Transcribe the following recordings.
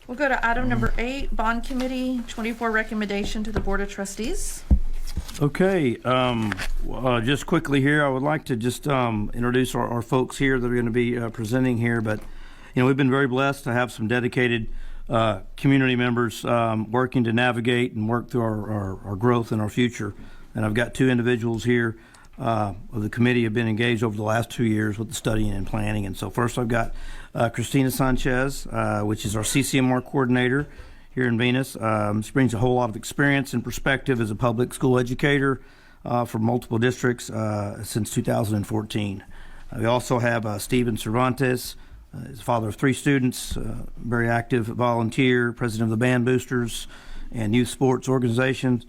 We'll go to item number 8, Bond Committee 24 recommendation to the Board of Trustees. Okay, just quickly here, I would like to just introduce our folks here that are going to be presenting here. But, you know, we've been very blessed to have some dedicated community members working to navigate and work through our growth and our future. And I've got 2 individuals here of the committee have been engaged over the last 2 years with the studying and planning. And so first I've got Christina Sanchez, which is our CCMR coordinator here in Venus. She brings a whole lot of experience and perspective as a public school educator for multiple districts since 2014. We also have Steven Cervantes. He's the father of 3 students, very active volunteer, president of the Band Boosters and youth sports organizations.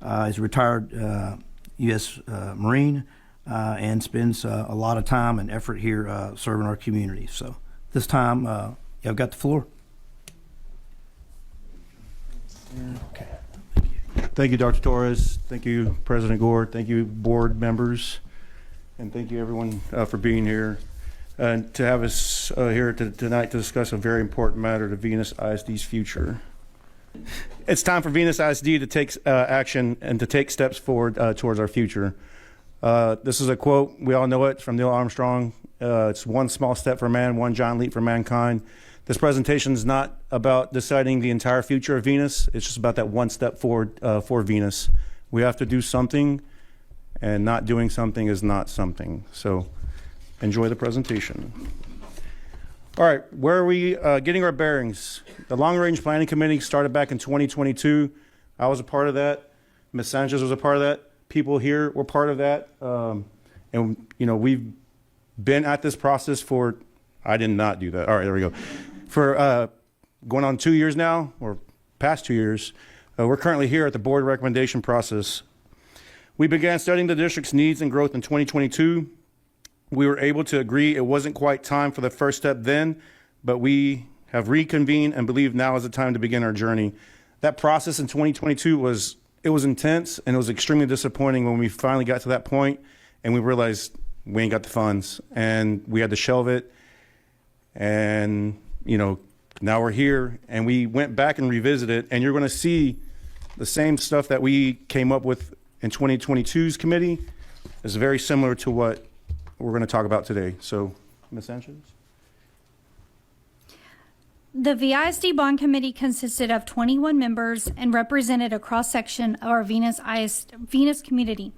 He's a retired U.S. Marine and spends a lot of time and effort here serving our community. So this time, I've got the floor. Okay. Thank you, Dr. Torres. Thank you, President Gore. Thank you, board members. And thank you, everyone, for being here and to have us here tonight to discuss a very important matter to Venus ISD's future. It's time for Venus ISD to take action and to take steps forward towards our future. This is a quote, we all know it, from Neil Armstrong. It's one small step for man, one giant leap for mankind. This presentation is not about deciding the entire future of Venus. It's just about that one step forward for Venus. We have to do something, and not doing something is not something. So enjoy the presentation. All right, where are we getting our bearings? The Long Range Planning Committee started back in 2022. I was a part of that. Ms. Sanchez was a part of that. People here were part of that. And, you know, we've been at this process for, I did not do that. All right, there we go. For going on 2 years now, or past 2 years. We're currently here at the board recommendation process. We began studying the district's needs and growth in 2022. We were able to agree it wasn't quite time for the first step then, but we have reconvened and believe now is the time to begin our journey. That process in 2022 was intense, and it was extremely disappointing when we finally got to that point and we realized we ain't got the funds and we had to shelve it. And, you know, now we're here and we went back and revisited, and you're going to see the same stuff that we came up with in 2022's committee is very similar to what we're going to talk about today. So, Ms. Sanchez? The VISD Bond Committee consisted of 21 members and represented a cross-section of our Venus community.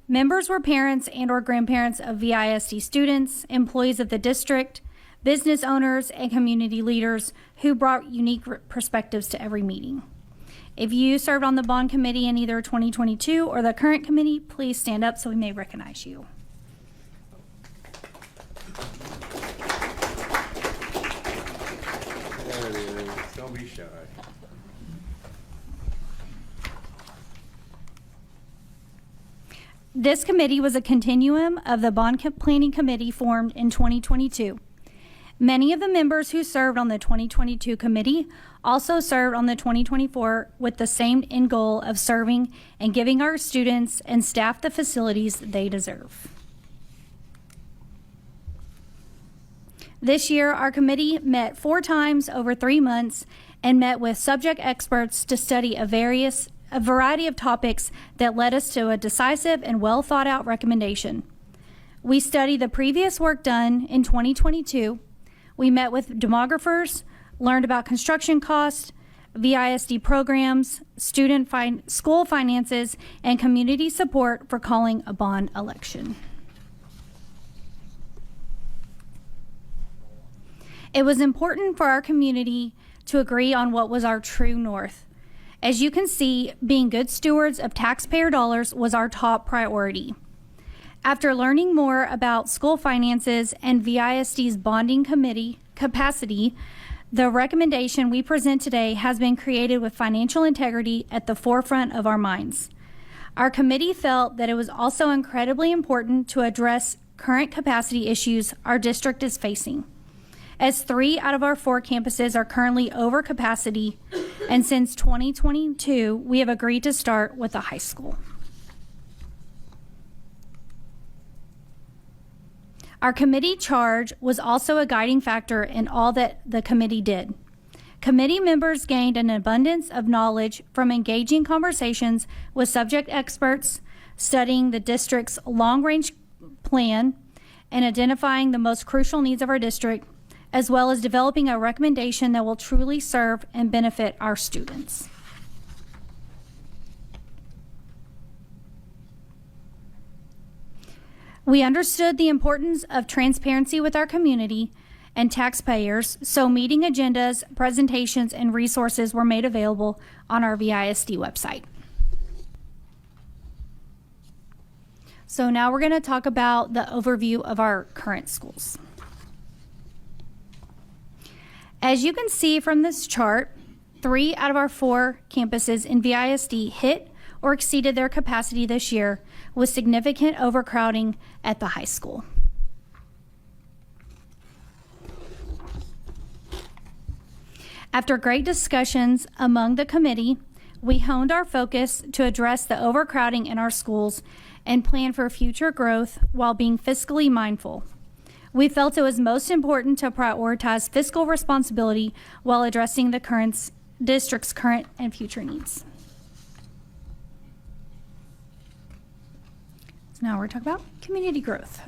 Members were parents and or grandparents of VISD students, employees of the district, business owners, and community leaders who brought unique perspectives to every meeting. If you served on the Bond Committee in either 2022 or the current committee, please stand up so we may recognize you. There it is. Don't be shy. This committee was a continuum of the Bond Planning Committee formed in 2022. Many of the members who served on the 2022 committee also served on the 2024 with the same end goal of serving and giving our students and staff the facilities they deserve. This year, our committee met 4 times over 3 months and met with subject experts to study a variety of topics that led us to a decisive and well thought out recommendation. We studied the previous work done in 2022. We met with demographers, learned about construction costs, VISD programs, school finances, and community support for calling a bond election. It was important for our community to agree on what was our true north. As you can see, being good stewards of taxpayer dollars was our top priority. After learning more about school finances and VISD's bonding committee capacity, the recommendation we present today has been created with financial integrity at the forefront of our minds. Our committee felt that it was also incredibly important to address current capacity issues our district is facing, as 3 out of our 4 campuses are currently over capacity, and since 2022, we have agreed to start with a high school. Our committee charge was also a guiding factor in all that the committee did. Committee members gained an abundance of knowledge from engaging conversations with subject experts, studying the district's long-range plan, and identifying the most crucial needs of our district, as well as developing a recommendation that will truly serve and benefit our students. We understood the importance of transparency with our community and taxpayers, so meeting agendas, presentations, and resources were made available on our VISD website. So now we're going to talk about the overview of our current schools. As you can see from this chart, 3 out of our 4 campuses in VISD hit or exceeded their capacity this year, with significant overcrowding at the high school. After great discussions among the committee, we honed our focus to address the overcrowding in our schools and plan for future growth while being fiscally mindful. We felt it was most important to prioritize fiscal responsibility while addressing the district's current and future needs. So now we're talking about community growth,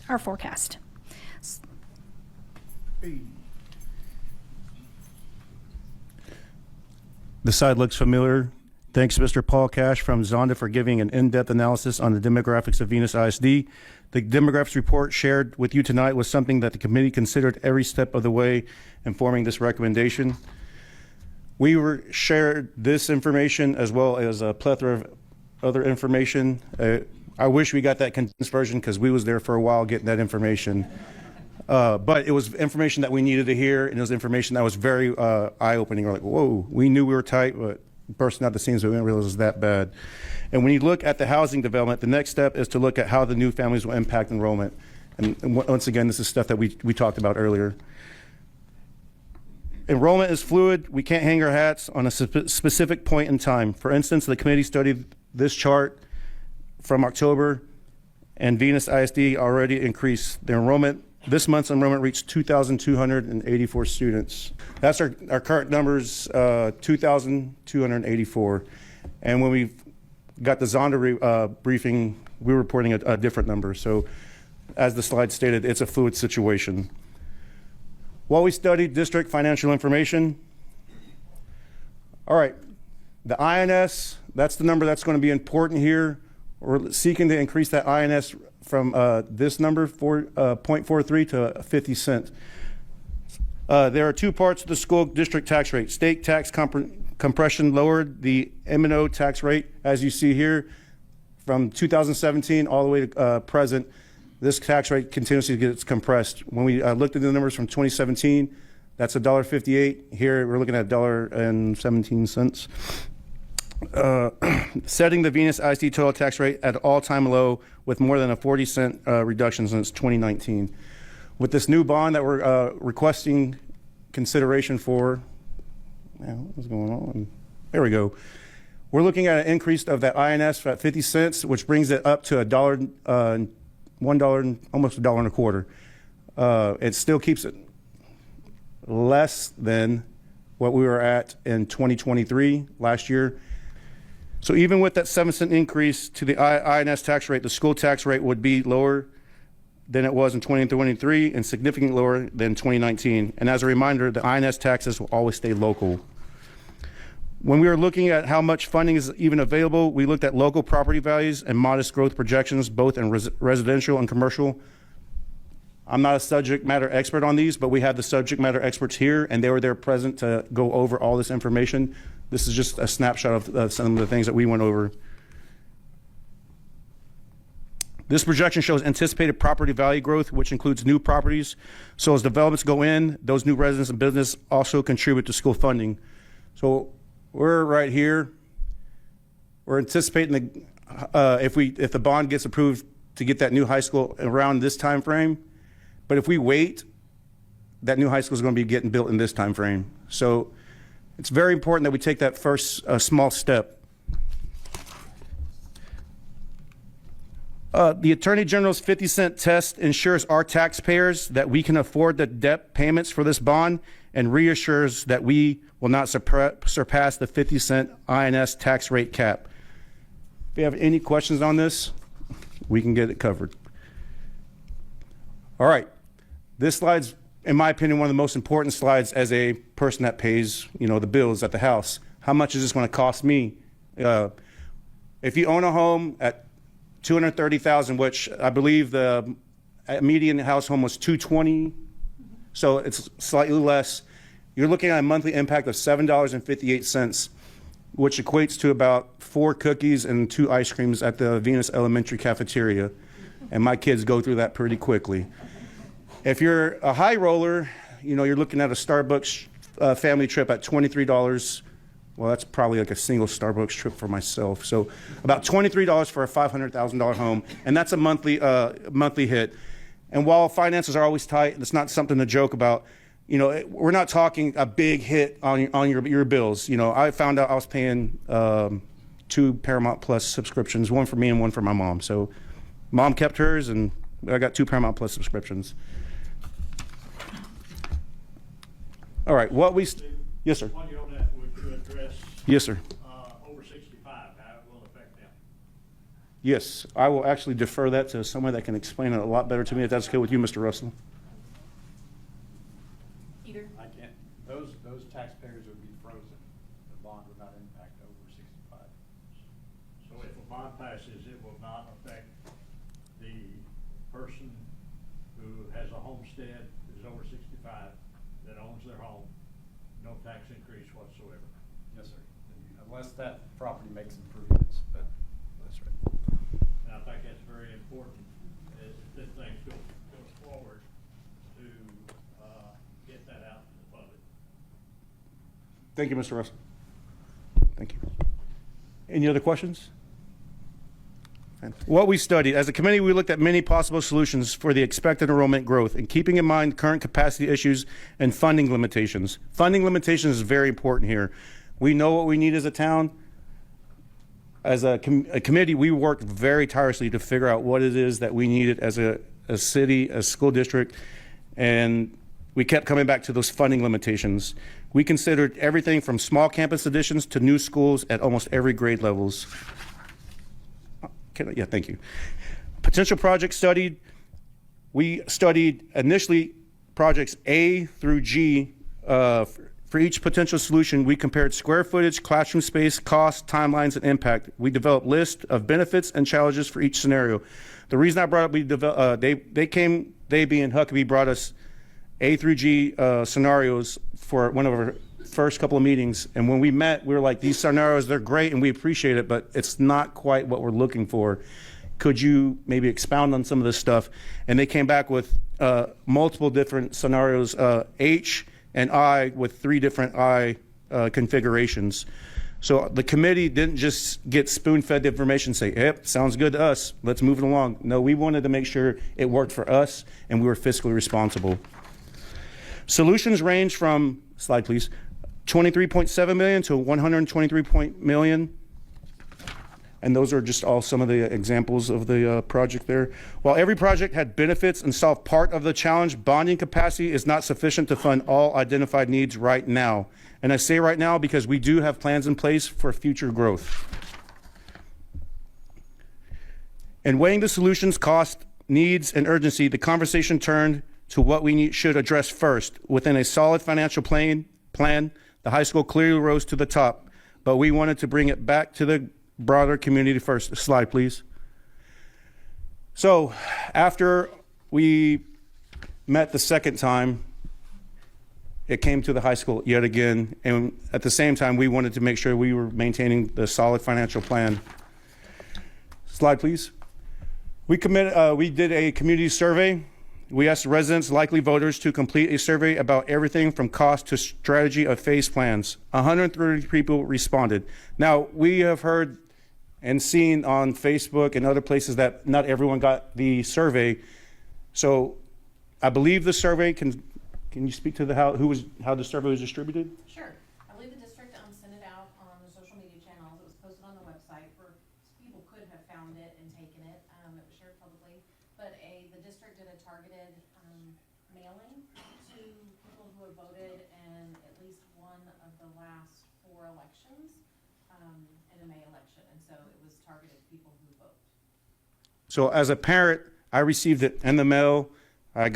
our forecast. The slide looks familiar. Thanks, Mr. Paul Cash from Zonda, for giving an in-depth analysis on the demographics of Venus ISD. The demographics report shared with you tonight was something that the committee considered every step of the way in forming this recommendation. We shared this information as well as a plethora of other information. I wish we got that condensed version because we was there for a while getting that information. But it was information that we needed to hear, and it was information that was very eye-opening. We're like, whoa, we knew we were tight, but bursting out the seams, we didn't realize it was that bad. And when you look at the housing development, the next step is to look at how the new families will impact enrollment. And once again, this is stuff that we talked about earlier. Enrollment is fluid. We can't hang our hats on a specific point in time. For instance, the committee studied this chart from October, and Venus ISD already increased their enrollment. This month's enrollment reached 2,284 students. That's our current numbers, 2,284. And when we got the Zonda briefing, we were reporting a different number. So as the slide stated, it's a fluid situation. While we studied district financial information, all right, the INS, that's the number that's going to be important here. We're seeking to increase that INS from this number, 0.43 to 50 cents. There are 2 parts of the school district tax rate. State tax compression lowered the M&O tax rate, as you see here, from 2017 all the way to present. This tax rate continuously gets compressed. When we looked at the numbers from 2017, that's $1.58. Here we're looking at $1.17. Setting the Venus ISD total tax rate at an all-time low with more than a 40-cent reduction since 2019. With this new bond that we're requesting consideration for, what's going on? There we go. We're looking at an increase of that INS at 50 cents, which brings it up to $1, almost $1.25. It still keeps it less than what we were at in 2023 last year. So even with that 7-cent increase to the INS tax rate, the school tax rate would be lower than it was in 2023 and significantly lower than 2019. And as a reminder, the INS taxes will always stay local. When we were looking at how much funding is even available, we looked at local property values and modest growth projections, both in residential and commercial. I'm not a subject matter expert on these, but we have the subject matter experts here, and they were there present to go over all this information. This is just a snapshot of some of the things that we went over. This projection shows anticipated property value growth, which includes new properties. So as developments go in, those new residents and business also contribute to school funding. So we're right here. We're anticipating if the bond gets approved to get that new high school around this time frame. But if we wait, that new high school is going to be getting built in this time frame. So it's very important that we take that first small step. The Attorney General's 50-cent test ensures our taxpayers that we can afford the debt payments for this bond and reassures that we will not surpass the 50-cent INS tax rate cap. If you have any questions on this, we can get it covered. All right. This slide's, in my opinion, one of the most important slides as a person that pays, the bills at the house. How much is this going to cost me? If you own a home at $230,000, which I believe the median house home was $220,000, so it's slightly less. You're looking at a monthly impact of $7.58, which equates to about 4 cookies and 2 ice creams at the Venus Elementary cafeteria, and my kids go through that pretty quickly. If you're a high roller, you're looking at a Starbucks family trip at $23. Well, that's probably like a single Starbucks trip for myself. So about $23 for a $500,000 home, and that's a monthly hit. And while finances are always tight, it's not something to joke about. We're not talking a big hit on your bills. I found out I was paying 2 Paramount Plus subscriptions, one for me and one for my mom. So mom kept hers, and I got 2 Paramount Plus subscriptions. All right, yes, sir. While you're on that, would you address Yes, sir. over 65, how it will affect them? Yes, I will actually defer that to someone that can explain it a lot better to me, if that's okay with you, Mr. Russell. Either. I can't, those taxpayers would be frozen. The bond would not impact over 65. So if a bond passes, it will not affect the person who has a homestead, is over 65, that owns their home, no tax increase whatsoever. Yes, sir. Unless that property makes improvements, but that's right. And I think that's very important as this thing goes forward to get that out to the public. Thank you, Mr. Russell. Thank you. Any other questions? What we studied. As a committee, we looked at many possible solutions for the expected enrollment growth, and keeping in mind current capacity issues and funding limitations. Funding limitations is very important here. We know what we need as a town. As a committee, we worked very tirelessly to figure out what it is that we needed as a city, a school district, and we kept coming back to those funding limitations. We considered everything from small campus additions to new schools at almost every grade levels. Yeah, thank you. Potential projects studied. We studied initially projects A through G. For each potential solution, we compared square footage, classroom space, cost, timelines, and impact. We developed lists of benefits and challenges for each scenario. The reason I brought up, they being Huckabee, brought us A through G scenarios for one of our first couple of meetings, and when we met, we were like, these scenarios, they're great and we appreciate it, but it's not quite what we're looking for. Could you maybe expound on some of this stuff? And they came back with multiple different scenarios, H and I, with 3 different I configurations. So the committee didn't just get spoon-fed the information, say, yep, sounds good to us, let's move it along. No, we wanted to make sure it worked for us and we were fiscally responsible. Solutions range from, slide please, $23.7 million to $123 million. And those are just all some of the examples of the project there. While every project had benefits and solved part of the challenge, bonding capacity is not sufficient to fund all identified needs right now. And I say right now because we do have plans in place for future growth. In weighing the solutions, cost, needs, and urgency, the conversation turned to what we should address first. Within a solid financial plan, the high school clearly rose to the top, but we wanted to bring it back to the broader community first. Slide, please. So after we met the second time, it came to the high school yet again, and at the same time, we wanted to make sure we were maintaining the solid financial plan. Slide, please. We did a community survey. We asked residents, likely voters, to complete a survey about everything from cost to strategy of phase plans. 130 people responded. Now, we have heard and seen on Facebook and other places that not everyone got the survey. So I believe the survey, can you speak to how the survey was distributed? Sure. I believe the district sent it out on the social media channels. It was posted on the website for people could have found it and taken it. It was shared elections, in a May election, and so it was targeted people who vote. So as a parent, I received it in the mail. I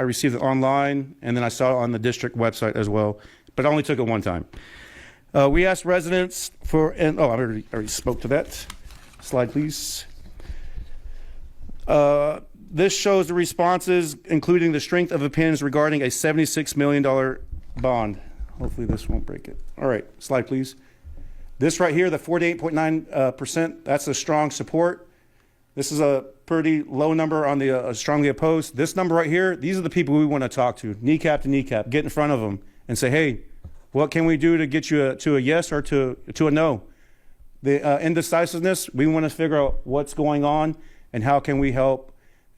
received it online, and then I saw it on the district website as well, but I only took it one time. We asked residents for, I already spoke to that. Slide, please. This shows the responses, including the strength of opinions regarding a $76 million bond. Hopefully this won't break it. All right, slide, please. This right here, the 48.9%, that's a strong support. This is a pretty low number on the strongly opposed. This number right here, these are the people we want to talk to, kneecap to kneecap, get in front of them and say, hey, what can we do to get you to a yes or to a no? The indecisiveness, we want to figure out what's going on and how can we help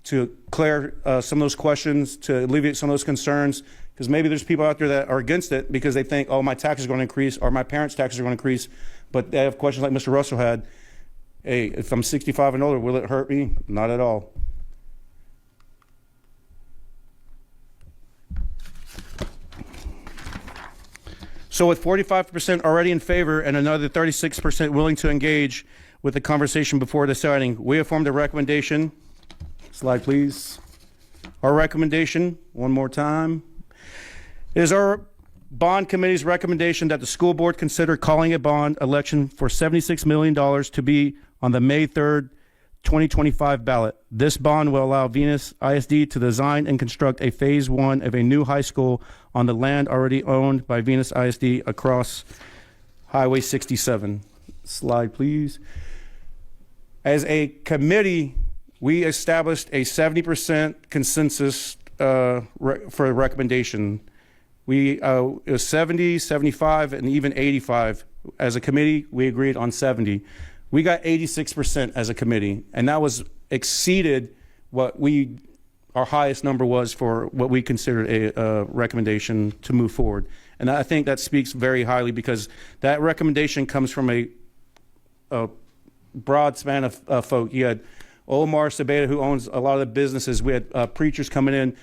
to clear some of those questions, to alleviate some of those concerns, because maybe there's people out there that are against it because they think, oh, my taxes are going to increase or my parents' taxes are going to increase, but they have questions like Mr. Russell had. Hey, if I'm 65 and older, will it hurt me? Not at all. So with 45% already in favor and another 36% willing to engage with the conversation before deciding, we have formed a recommendation. Slide, please. Our recommendation, one more time, is our bond committee's recommendation that the school board consider calling a bond election for $76 million to be on the May 3rd, 2025 ballot. This bond will allow Venus ISD to design and construct a phase 1 of a new high school on the land already owned by Venus ISD across Highway 67. Slide, please. As a committee, we established a 70% consensus for a recommendation. It was 70, 75, and even 85. As a committee, we agreed on 70. We got 86% as a committee, and that was exceeded what our highest number was for what we considered a recommendation to move forward. And I think that speaks very highly because that recommendation comes from a broad span of folk. You had Omar Sabeda, who owns a lot of the businesses. We had preachers coming in.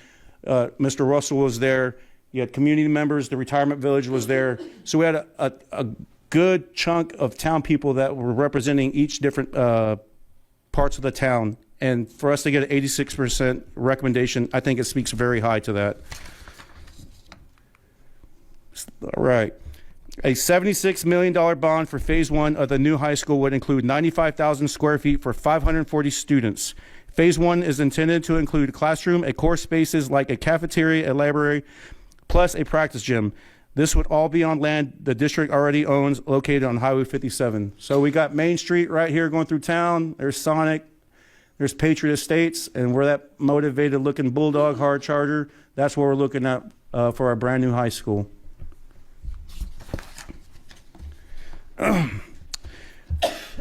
Mr. Russell was there. You had community members. The retirement village was there. So we had a good chunk of town people that were representing each different parts of the town. And for us to get an 86% recommendation, I think it speaks very high to that. All right. A $76 million bond for phase 1 of the new high school would include 95,000 square feet for 540 students. Phase 1 is intended to include a classroom, a core spaces like a cafeteria, a library, plus a practice gym. This would all be on land the district already owns, located on Highway 57. So we got Main Street right here going through town. There's Sonic, there's Patriot Estates, and we're that motivated looking bulldog hard charger. That's what we're looking at for our brand new high school.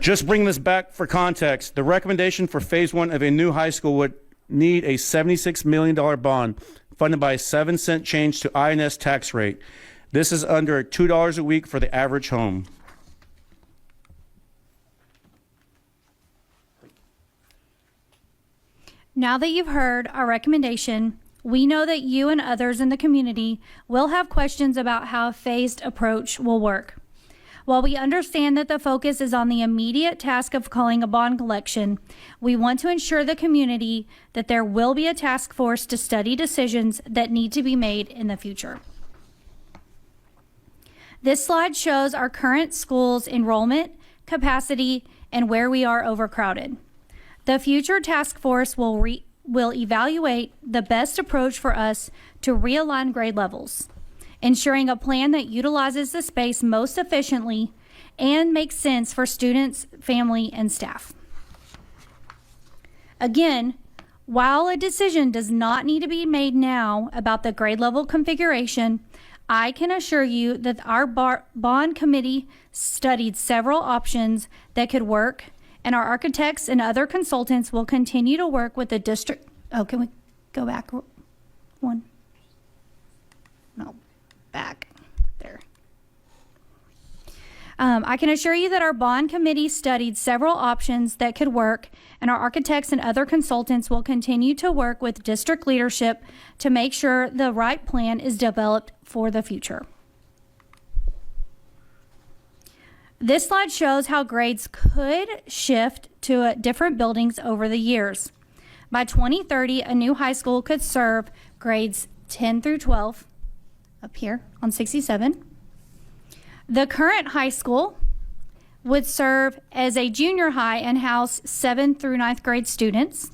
Just bring this back for context. The recommendation for phase 1 of a new high school would need a $76 million bond funded by a 7-cent change to INS tax rate. This is under $2 a week for the average home. Now that you've heard our recommendation, we know that you and others in the community will have questions about how a phased approach will work. While we understand that the focus is on the immediate task of calling a bond collection, we want to ensure the community that there will be a task force to study decisions that need to be made in the future. This slide shows our current school's enrollment, capacity, and where we are overcrowded. The future task force will evaluate the best approach for us to realign grade levels, ensuring a plan that utilizes the space most efficiently and makes sense for students, family, and staff. Again, while a decision does not need to be made now about the grade level configuration, I can assure you that our bond committee studied several options that could work, and our architects and other consultants will continue to work with the district. Oh, can we go back one? No, back there. I can assure you that our bond committee studied several options that could work, and our architects and other consultants will continue to work with district leadership to make sure the right plan is developed for the future. This slide shows how grades could shift to different buildings over the years. By 2030, a new high school could serve grades 10 through 12, up here on 67. The current high school would serve as a junior high and house 7th through 9th grade students.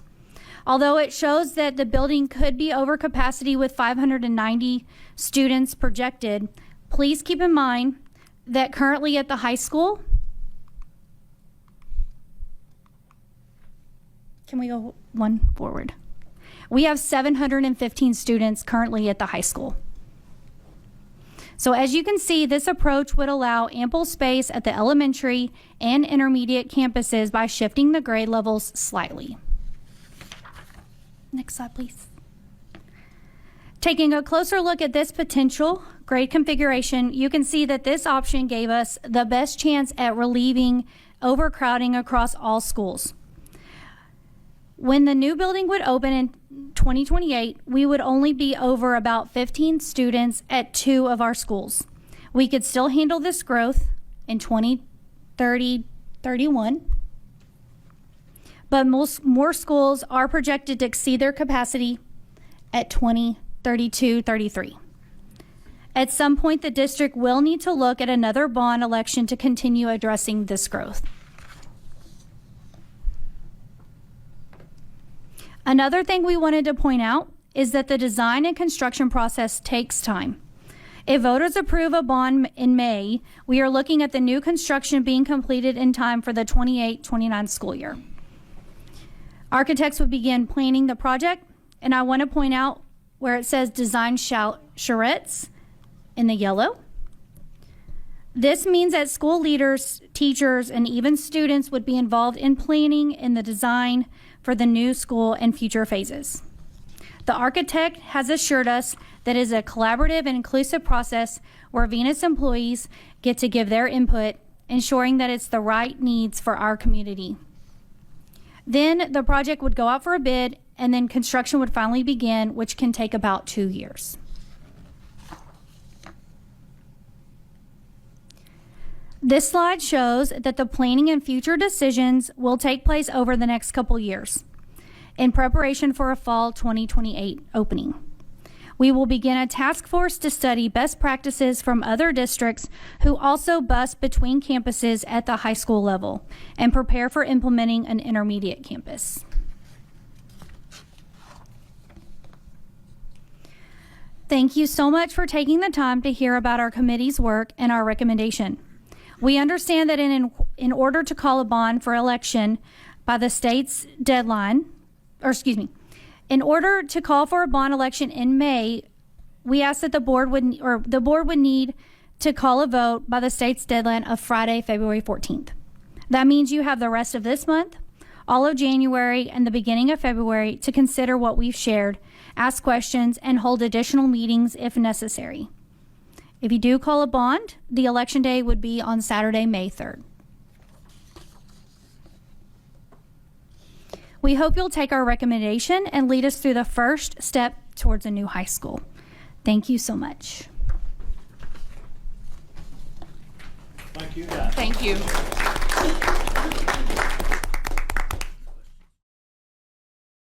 Although it shows that the building could be over capacity with 590 students projected, please keep in mind that currently at the high school, can we go one forward? We have 715 students currently at the high school. So as you can see, this approach would allow ample space at the elementary and intermediate campuses by shifting the grade levels slightly. Next slide, please. Taking a closer look at this potential grade configuration, you can see that this option gave us the best chance at relieving overcrowding across all schools. When the new building would open in 2028, we would only be over about 15 students at 2 of our schools. We could still handle this growth in 2030, 31. But more schools are projected to exceed their capacity at 2032, 33. At some point, the district will need to look at another bond election to continue addressing this growth. Another thing we wanted to point out is that the design and construction process takes time. If voters approve a bond in May, we are looking at the new construction being completed in time for the 28-29 school year. Architects would begin planning the project, and I want to point out where it says design charrettes in the yellow. This means that school leaders, teachers, and even students would be involved in planning in the design for the new school and future phases. The architect has assured us that it is a collaborative and inclusive process where Venus employees get to give their input, ensuring that it's the right needs for our community. Then the project would go out for a bid, and then construction would finally begin, which can take about 2 years. This slide shows that the planning and future decisions will take place over the next couple years in preparation for a fall 2028 opening. We will begin a task force to study best practices from other districts who also bus between campuses at the high school level and prepare for implementing an intermediate campus. Thank you so much for taking the time to hear about our committee's work and our recommendation. We understand that in order to call a bond for election by the state's deadline, in order to call for a bond election in May, we asked that the board would need to call a vote by the state's deadline of Friday, February 14th. That means you have the rest of this month, all of January, and the beginning of February to consider what we've shared, ask questions, and hold additional meetings if necessary. If you do call a bond, the election day would be on Saturday, May 3rd. We hope you'll take our recommendation and lead us through the first step towards a new high school. Thank you so much. Thank you, guys. Thank you.